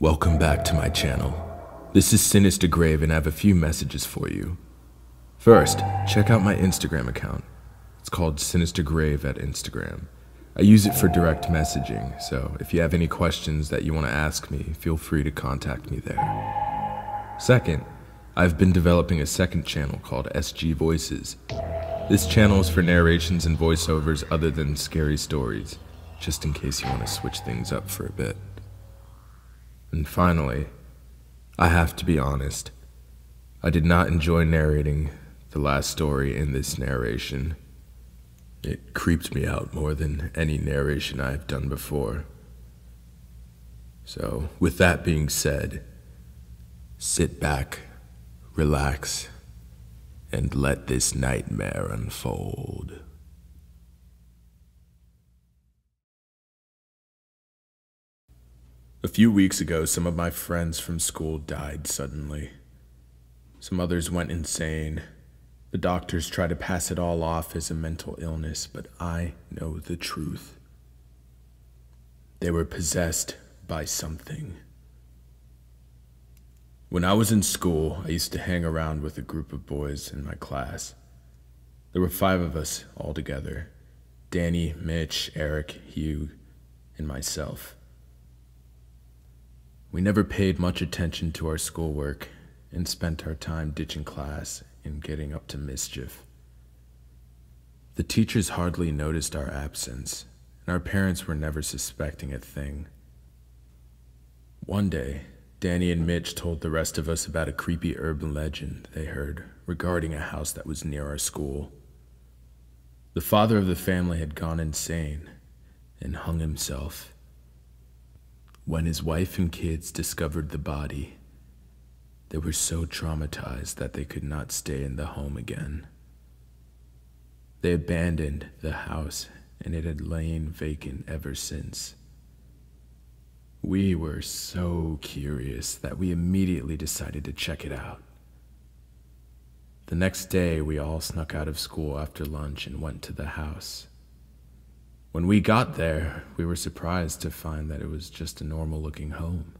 Welcome back to my channel. This is Sinister Grave and I have a few messages for you. First, check out my Instagram account. It's called Sinister Grave at Instagram. I use it for direct messaging, so if you have any questions that you want to ask me, feel free to contact me there. Second, I've been developing a second channel called SG Voices. This channel is for narrations and voiceovers other than scary stories, just in case you want to switch things up for a bit. And finally, I have to be honest, I did not enjoy narrating the last story in this narration. It creeped me out more than any narration I have done before. So, with that being said, sit back, relax, and let this nightmare unfold. A few weeks ago, some of my friends from school died suddenly. Some others went insane. The doctors try to pass it all off as a mental illness, but I know the truth. They were possessed by something. When I was in school, I used to hang around with a group of boys in my class. There were 5 of us all together: Danny, Mitch, Eric, Hugh, and myself. We never paid much attention to our schoolwork and spent our time ditching class and getting up to mischief. The teachers hardly noticed our absence, and our parents were never suspecting a thing. One day, Danny and Mitch told the rest of us about a creepy urban legend they heard regarding a house that was near our school. The father of the family had gone insane and hung himself. When his wife and kids discovered the body, they were so traumatized that they could not stay in the home again. They abandoned the house, and it had lain vacant ever since. We were so curious that we immediately decided to check it out. The next day, we all snuck out of school after lunch and went to the house. When we got there, we were surprised to find that it was just a normal-looking home.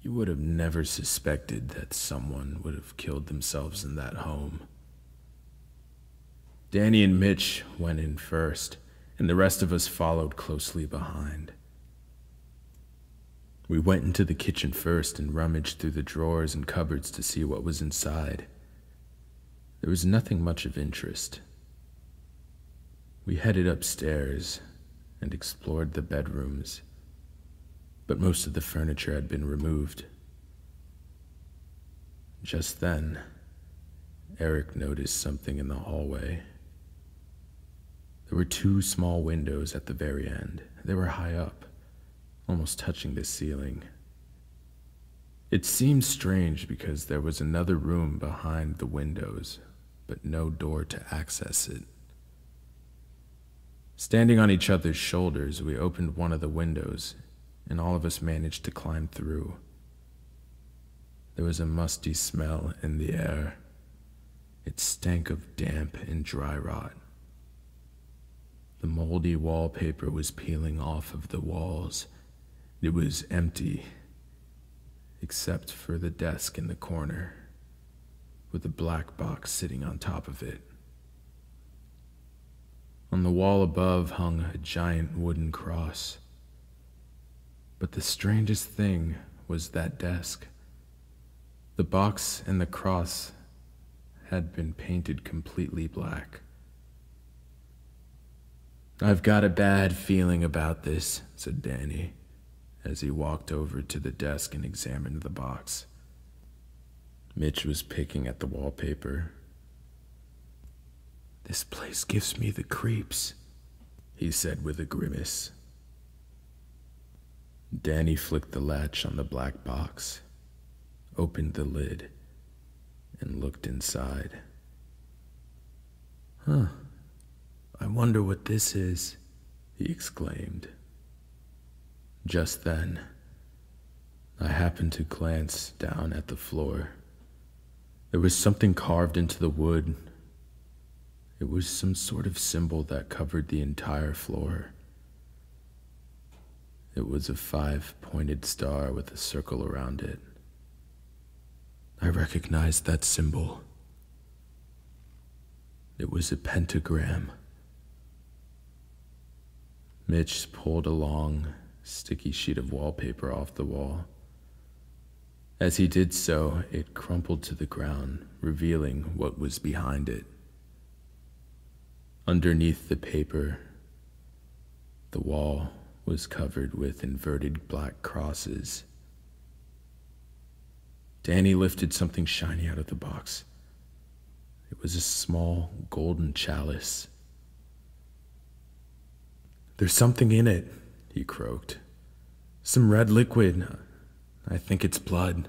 You would have never suspected that someone would have killed themselves in that home. Danny and Mitch went in first, and the rest of us followed closely behind. We went into the kitchen first and rummaged through the drawers and cupboards to see what was inside. There was nothing much of interest. We headed upstairs and explored the bedrooms, but most of the furniture had been removed. Just then, Eric noticed something in the hallway. There were 2 small windows at the very end. They were high up, almost touching the ceiling. It seemed strange because there was another room behind the windows, but no door to access it. Standing on each other's shoulders, we opened one of the windows, and all of us managed to climb through. There was a musty smell in the air. It stank of damp and dry rot. The moldy wallpaper was peeling off of the walls. It was empty, except for the desk in the corner, with a black box sitting on top of it. On the wall above hung a giant wooden cross. But the strangest thing was that desk. The box and the cross had been painted completely black. "I've got a bad feeling about this," said Danny, as he walked over to the desk and examined the box. Mitch was picking at the wallpaper. "This place gives me the creeps," he said with a grimace. Danny flicked the latch on the black box, opened the lid, and looked inside. I wonder what this is," he exclaimed. Just then, I happened to glance down at the floor. There was something carved into the wood. It was some sort of symbol that covered the entire floor. It was a 5-pointed star with a circle around it. I recognized that symbol. It was a pentagram. Mitch pulled a long, sticky sheet of wallpaper off the wall. As he did so, it crumpled to the ground, revealing what was behind it. Underneath the paper, the wall was covered with inverted black crosses. Danny lifted something shiny out of the box. It was a small golden chalice. "There's something in it," he croaked. "Some red liquid. I think it's blood."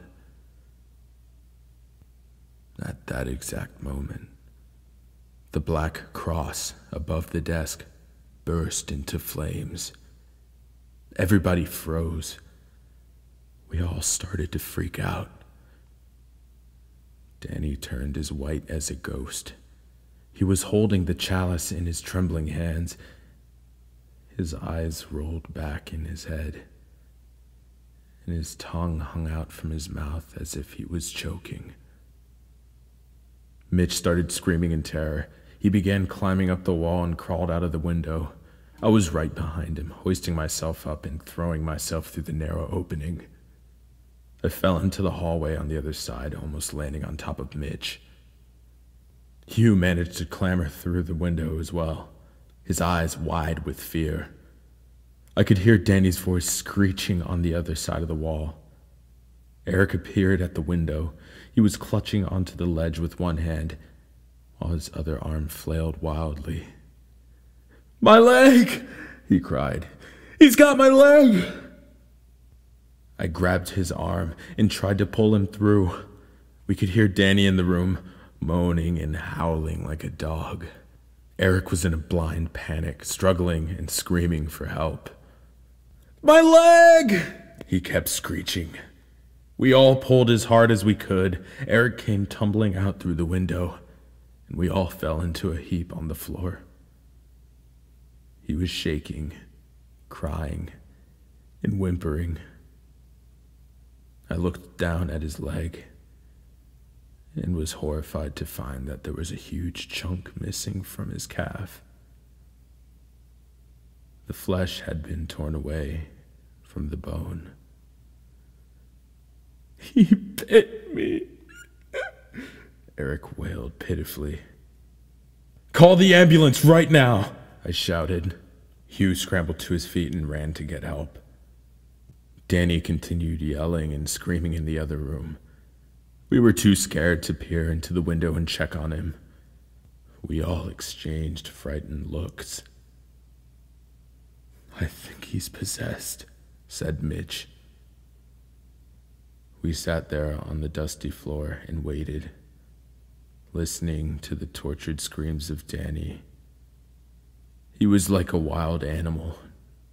At that exact moment, the black cross above the desk burst into flames. Everybody froze. We all started to freak out. Danny turned as white as a ghost. He was holding the chalice in his trembling hands. His eyes rolled back in his head, and his tongue hung out from his mouth as if he was choking. Mitch started screaming in terror. He began climbing up the wall and crawled out of the window. I was right behind him, hoisting myself up and throwing myself through the narrow opening. I fell into the hallway on the other side, almost landing on top of Mitch. Hugh managed to clamber through the window as well, his eyes wide with fear. I could hear Danny's voice screeching on the other side of the wall. Eric appeared at the window. He was clutching onto the ledge with one hand, while his other arm flailed wildly. "My leg!" he cried. "He's got my leg!" I grabbed his arm and tried to pull him through. We could hear Danny in the room, moaning and howling like a dog. Eric was in a blind panic, struggling and screaming for help. "My leg!" he kept screeching. We all pulled as hard as we could. Eric came tumbling out through the window, and we all fell into a heap on the floor. He was shaking, crying, and whimpering. I looked down at his leg and was horrified to find that there was a huge chunk missing from his calf. The flesh had been torn away from the bone. "He bit me," Eric wailed pitifully. "Call the ambulance right now," I shouted. Hugh scrambled to his feet and ran to get help. Danny continued yelling and screaming in the other room. We were too scared to peer into the window and check on him. We all exchanged frightened looks. "I think he's possessed," said Mitch. We sat there on the dusty floor and waited, listening to the tortured screams of Danny. He was like a wild animal,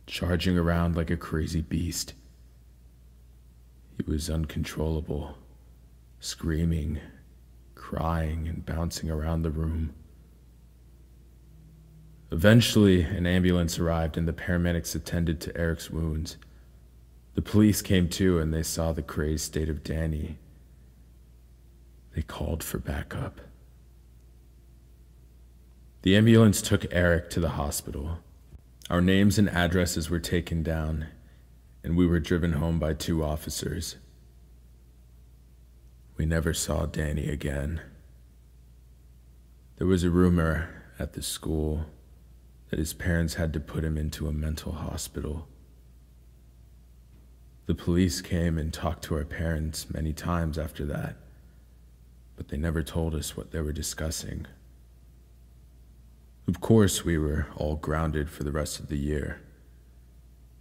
charging around like a crazy beast. He was uncontrollable, screaming, crying, and bouncing around the room. Eventually, an ambulance arrived and the paramedics attended to Eric's wounds. The police came too, and they saw the crazed state of Danny. They called for backup. The ambulance took Eric to the hospital. Our names and addresses were taken down, and we were driven home by 2 officers. We never saw Danny again. There was a rumor at the school that his parents had to put him into a mental hospital. The police came and talked to our parents many times after that, but they never told us what they were discussing. Of course, we were all grounded for the rest of the year.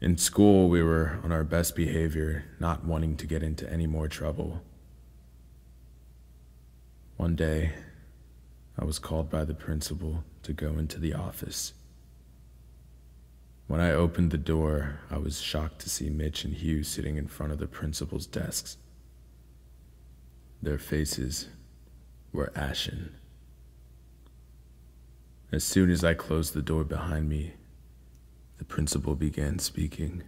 In school, we were on our best behavior, not wanting to get into any more trouble. One day, I was called by the principal to go into the office. When I opened the door, I was shocked to see Mitch and Hugh sitting in front of the principal's desks. Their faces were ashen. As soon as I closed the door behind me, the principal began speaking.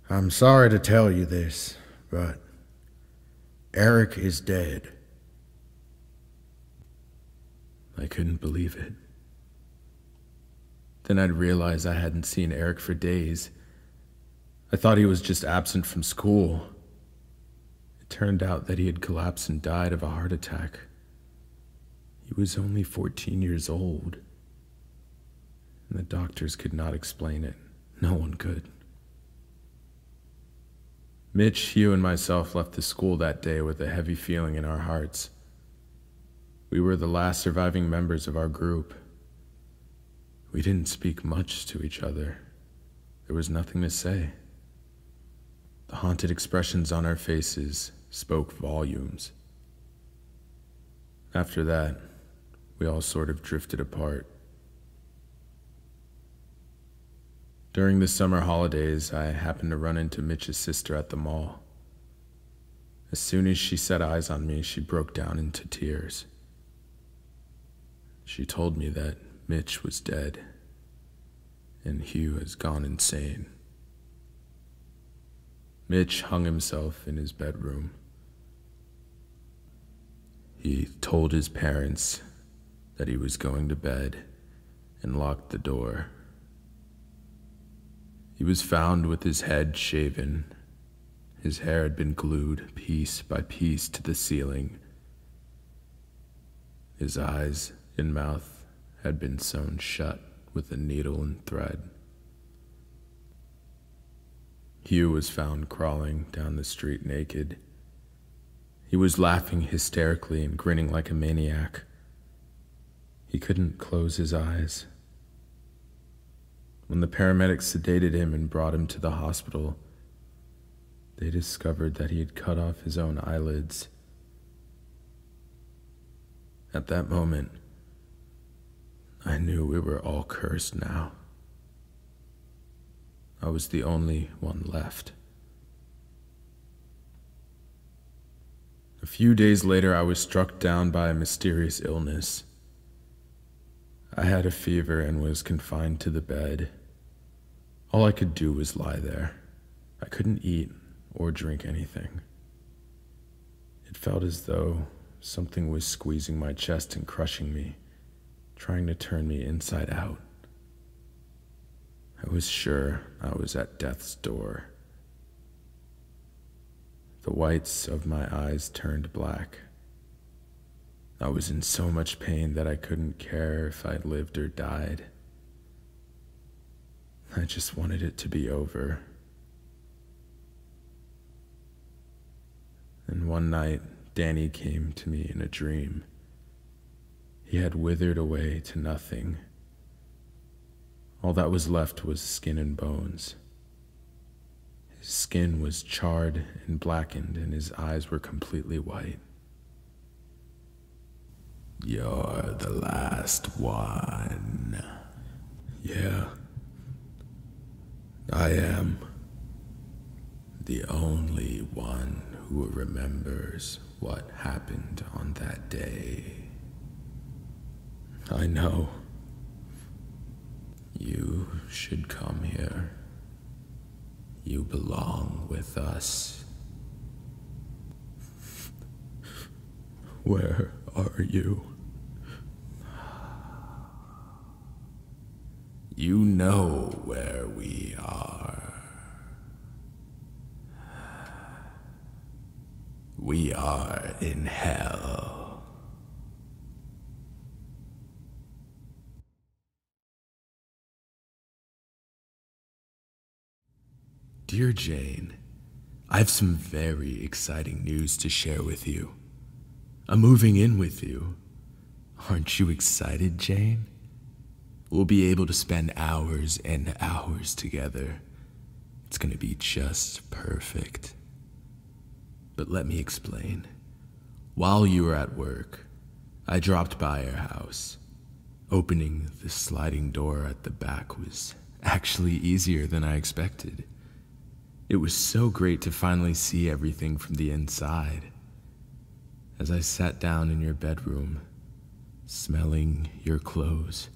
I'm sorry to tell you this, but Eric is dead. I couldn't believe it. Then I'd realize I hadn't seen Eric for days. I thought he was just absent from school. It turned out that he had collapsed and died of a heart attack. He was only 14 years old, and the doctors could not explain it. No one could. Mitch, Hugh, and myself left the school that day with a heavy feeling in our hearts. We were the last surviving members of our group. We didn't speak much to each other. There was nothing to say. The haunted expressions on our faces spoke volumes. After that, we all sort of drifted apart. During the summer holidays, I happened to run into Mitch's sister at the mall. As soon as she set eyes on me, she broke down into tears. She told me that Mitch was dead, and Hugh has gone insane. Mitch hung himself in his bedroom. He told his parents that he was going to bed and locked the door. He was found with his head shaven. His hair had been glued piece by piece to the ceiling. His eyes and mouth had been sewn shut with a needle and thread. Hugh was found crawling down the street naked. He was laughing hysterically and grinning like a maniac. He couldn't close his eyes. When the paramedics sedated him and brought him to the hospital, they discovered that he had cut off his own eyelids. At that moment, I knew we were all cursed now. I was the only one left. A few days later, I was struck down by a mysterious illness. I had a fever and was confined to the bed. All I could do was lie there. I couldn't eat or drink anything. It felt as though something was squeezing my chest and crushing me, trying to turn me inside out. I was sure I was at death's door. The whites of my eyes turned black. I was in so much pain that I couldn't care if I lived or died. I just wanted it to be over. And one night, Danny came to me in a dream. He had withered away to nothing. All that was left was skin and bones. His skin was charred and blackened, and his eyes were completely white. "You're the last one." "Yeah, I am. The only one who remembers what happened on that day." "I know." "You should come here. You belong with us." "Where are you?" "You know where we are. We are in hell." Dear Jane, I have some very exciting news to share with you. I'm moving in with you. Aren't you excited, Jane? We'll be able to spend hours and hours together. It's going to be just perfect. But let me explain. While you were at work, I dropped by your house. Opening the sliding door at the back was actually easier than I expected. It was so great to finally see everything from the inside. As I sat down in your bedroom, smelling your clothes,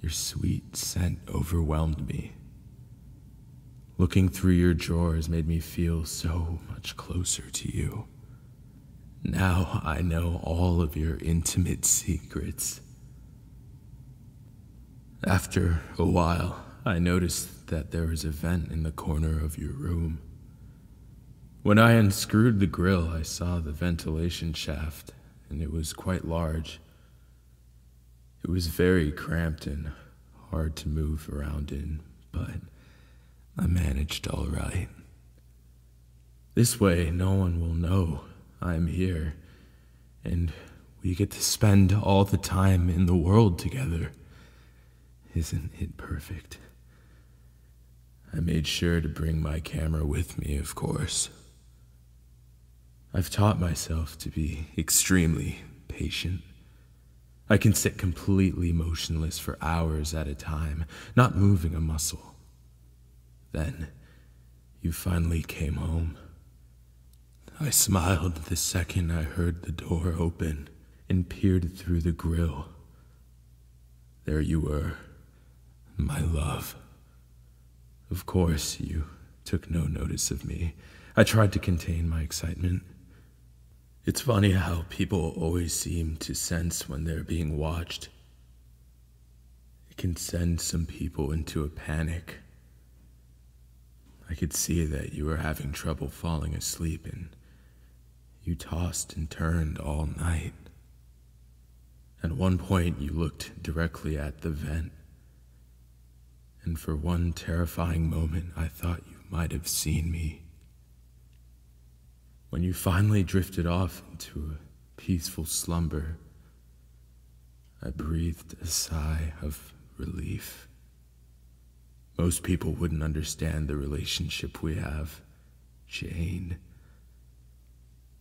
your sweet scent overwhelmed me. Looking through your drawers made me feel so much closer to you. Now I know all of your intimate secrets. After a while, I noticed that there was a vent in the corner of your room. When I unscrewed the grill, I saw the ventilation shaft, and it was quite large. It was very cramped and hard to move around in, but I managed all right. This way, no one will know I'm here, and we get to spend all the time in the world together. Isn't it perfect? I made sure to bring my camera with me, of course. I've taught myself to be extremely patient. I can sit completely motionless for hours at a time, not moving a muscle. Then, you finally came home. I smiled the second I heard the door open and peered through the grill. There you were, my love. Of course, you took no notice of me. I tried to contain my excitement. It's funny how people always seem to sense when they're being watched. It can send some people into a panic. I could see that you were having trouble falling asleep, and you tossed and turned all night. At one point, you looked directly at the vent, and for one terrifying moment, I thought you might have seen me. When you finally drifted off into a peaceful slumber, I breathed a sigh of relief. Most people wouldn't understand the relationship we have, Jane.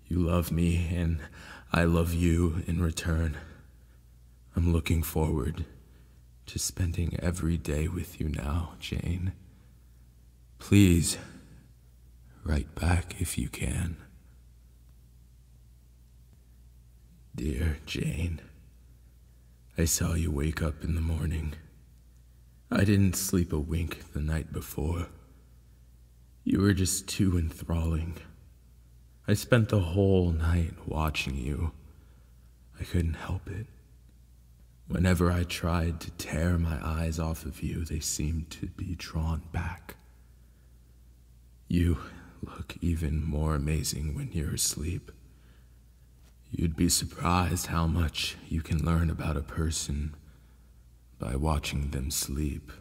You love me, and I love you in return. I'm looking forward to spending every day with you now, Jane. Please, write back if you can. Dear Jane, I saw you wake up in the morning. I didn't sleep a wink the night before. You were just too enthralling. I spent the whole night watching you. I couldn't help it. Whenever I tried to tear my eyes off of you, they seemed to be drawn back. You look even more amazing when you're asleep. You'd be surprised how much you can learn about a person by watching them sleep.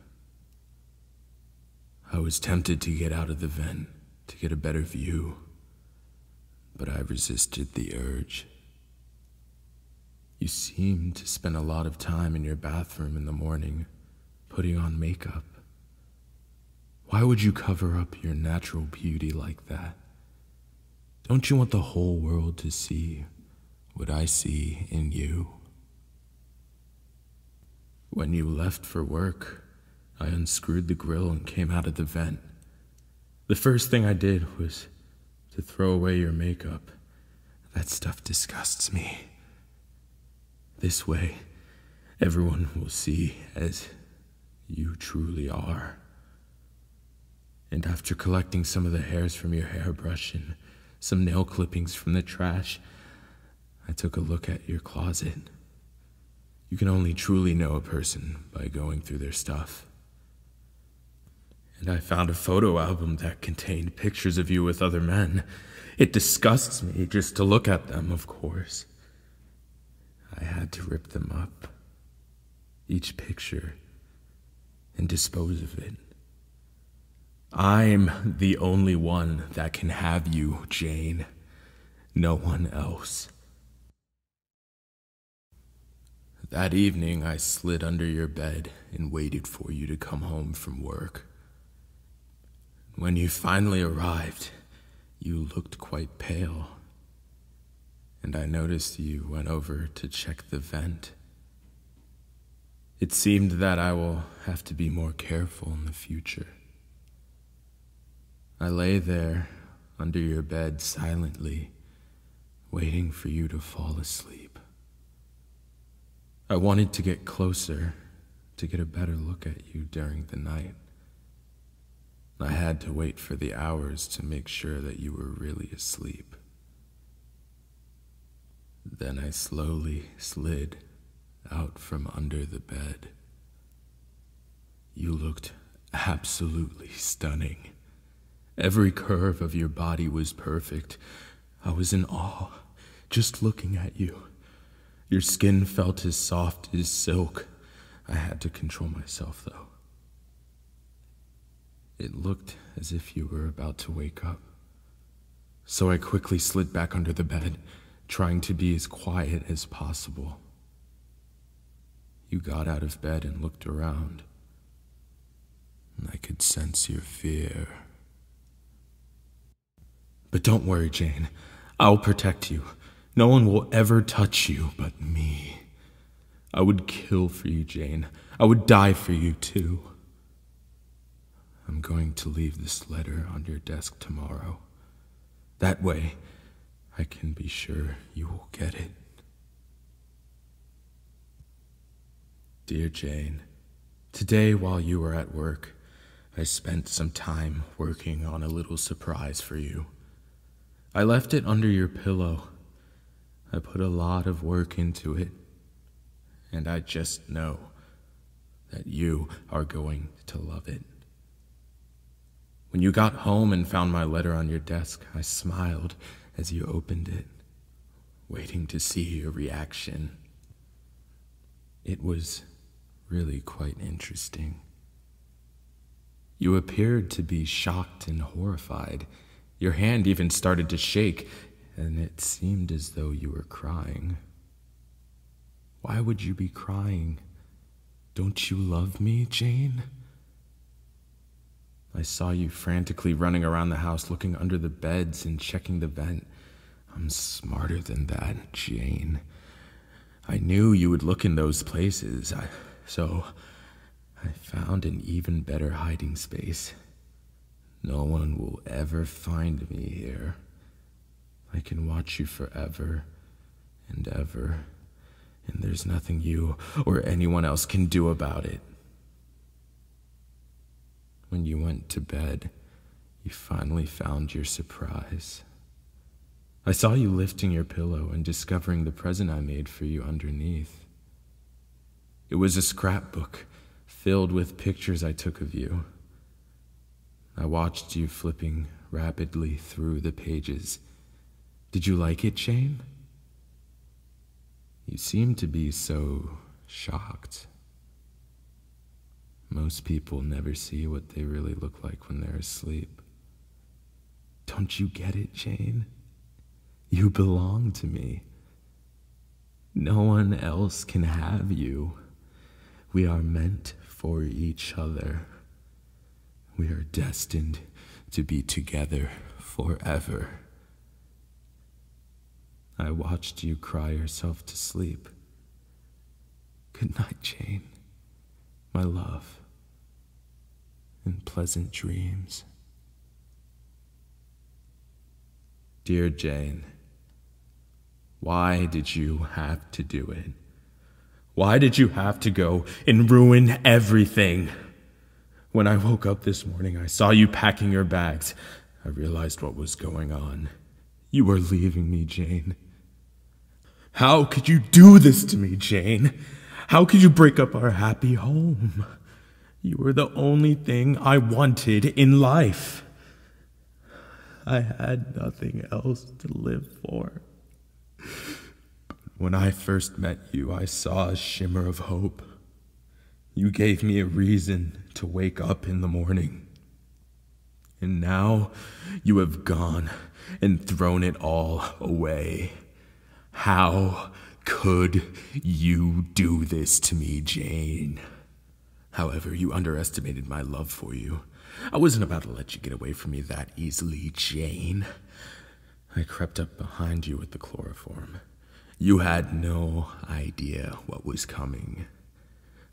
I was tempted to get out of the vent to get a better view, but I resisted the urge. You seem to spend a lot of time in your bathroom in the morning, putting on makeup. Why would you cover up your natural beauty like that? Don't you want the whole world to see what I see in you? When you left for work, I unscrewed the grill and came out of the vent. The first thing I did was to throw away your makeup. That stuff disgusts me. This way, everyone will see as you truly are. And after collecting some of the hairs from your hairbrush and some nail clippings from the trash, I took a look at your closet. You can only truly know a person by going through their stuff. And I found a photo album that contained pictures of you with other men. It disgusts me just to look at them, of course. I had to rip them up, each picture, and dispose of it. I'm the only one that can have you, Jane. No one else. That evening, I slid under your bed and waited for you to come home from work. When you finally arrived, you looked quite pale, and I noticed you went over to check the vent. It seemed that I will have to be more careful in the future. I lay there under your bed silently, waiting for you to fall asleep. I wanted to get closer to get a better look at you during the night. I had to wait for the hours to make sure that you were really asleep. Then I slowly slid out from under the bed. You looked absolutely stunning. Every curve of your body was perfect. I was in awe just looking at you. Your skin felt as soft as silk. I had to control myself, though. It looked as if you were about to wake up. So I quickly slid back under the bed, trying to be as quiet as possible. You got out of bed and looked around. I could sense your fear. But don't worry, Jane. I'll protect you. No one will ever touch you but me. I would kill for you, Jane. I would die for you, too. I'm going to leave this letter on your desk tomorrow. That way, I can be sure you will get it. Dear Jane, today while you were at work, I spent some time working on a little surprise for you. I left it under your pillow. I put a lot of work into it, and I just know that you are going to love it. When you got home and found my letter on your desk, I smiled as you opened it, waiting to see your reaction. It was really quite interesting. You appeared to be shocked and horrified. Your hand even started to shake, and it seemed as though you were crying. Why would you be crying? Don't you love me, Jane? I saw you frantically running around the house, looking under the beds and checking the vent. I'm smarter than that, Jane. I knew you would look in those places, so I found an even better hiding space. No one will ever find me here. I can watch you forever and ever, and there's nothing you or anyone else can do about it. When you went to bed, you finally found your surprise. I saw you lifting your pillow and discovering the present I made for you underneath. It was a scrapbook filled with pictures I took of you. I watched you flipping rapidly through the pages. Did you like it, Jane? You seemed to be so shocked. Most people never see what they really look like when they're asleep. Don't you get it, Jane? You belong to me. No one else can have you. We are meant for each other. We are destined to be together forever. I watched you cry yourself to sleep. Good night, Jane. My love, and pleasant dreams. Dear Jane, why did you have to do it? Why did you have to go and ruin everything? When I woke up this morning, I saw you packing your bags. I realized what was going on. You were leaving me, Jane. How could you do this to me, Jane? How could you break up our happy home? You were the only thing I wanted in life. I had nothing else to live for. But when I first met you, I saw a shimmer of hope. You gave me a reason to wake up in the morning. And now you have gone and thrown it all away. How could you do this to me, Jane? However, you underestimated my love for you. I wasn't about to let you get away from me that easily, Jane. I crept up behind you with the chloroform. You had no idea what was coming.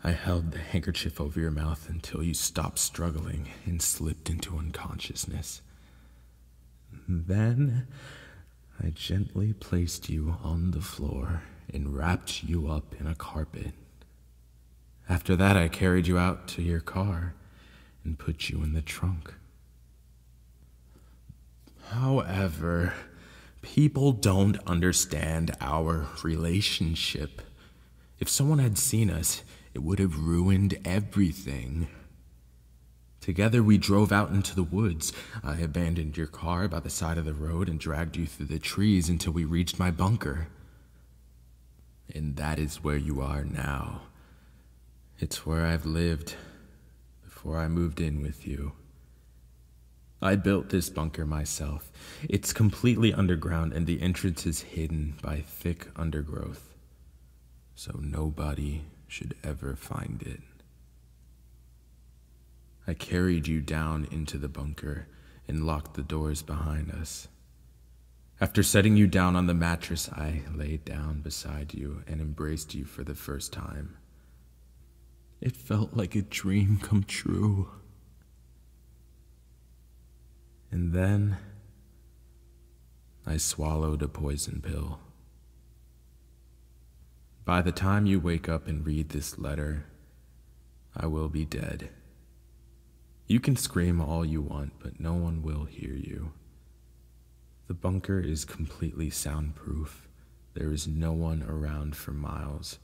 I held the handkerchief over your mouth until you stopped struggling and slipped into unconsciousness. Then I gently placed you on the floor and wrapped you up in a carpet. After that, I carried you out to your car and put you in the trunk. However, people don't understand our relationship. If someone had seen us, it would have ruined everything. Together we drove out into the woods. I abandoned your car by the side of the road and dragged you through the trees until we reached my bunker. And that is where you are now. It's where I've lived before I moved in with you. I built this bunker myself. It's completely underground and the entrance is hidden by thick undergrowth, so nobody should ever find it. I carried you down into the bunker and locked the doors behind us. After setting you down on the mattress, I laid down beside you and embraced you for the first time. It felt like a dream come true. And then I swallowed a poison pill. By the time you wake up and read this letter, I will be dead. You can scream all you want, but no one will hear you. The bunker is completely soundproof. There is no one around for miles,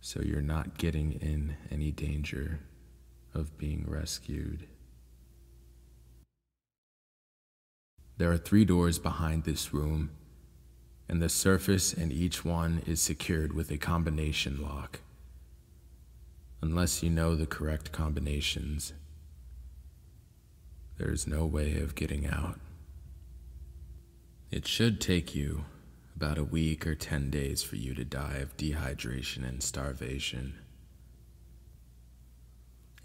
so you're not getting in any danger of being rescued. There are 3 doors behind this room, and the surface in each one is secured with a combination lock. Unless you know the correct combinations, there is no way of getting out. It should take you about a week or 10 days for you to die of dehydration and starvation.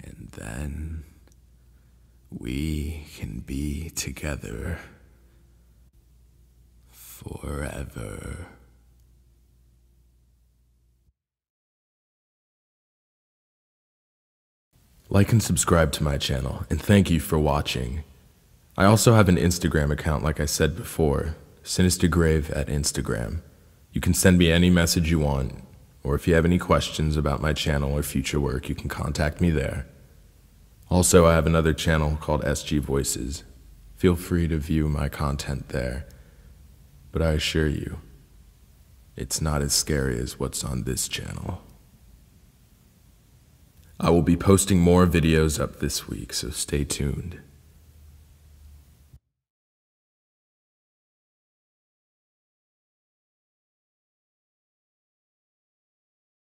And then we can be together forever. Like and subscribe to my channel, and thank you for watching. I also have an Instagram account, like I said before, SinisterGrave at Instagram. You can send me any message you want, or if you have any questions about my channel or future work, you can contact me there. Also, I have another channel called SG Voices. Feel free to view my content there, but I assure you, it's not as scary as what's on this channel. I will be posting more videos up this week, so stay tuned.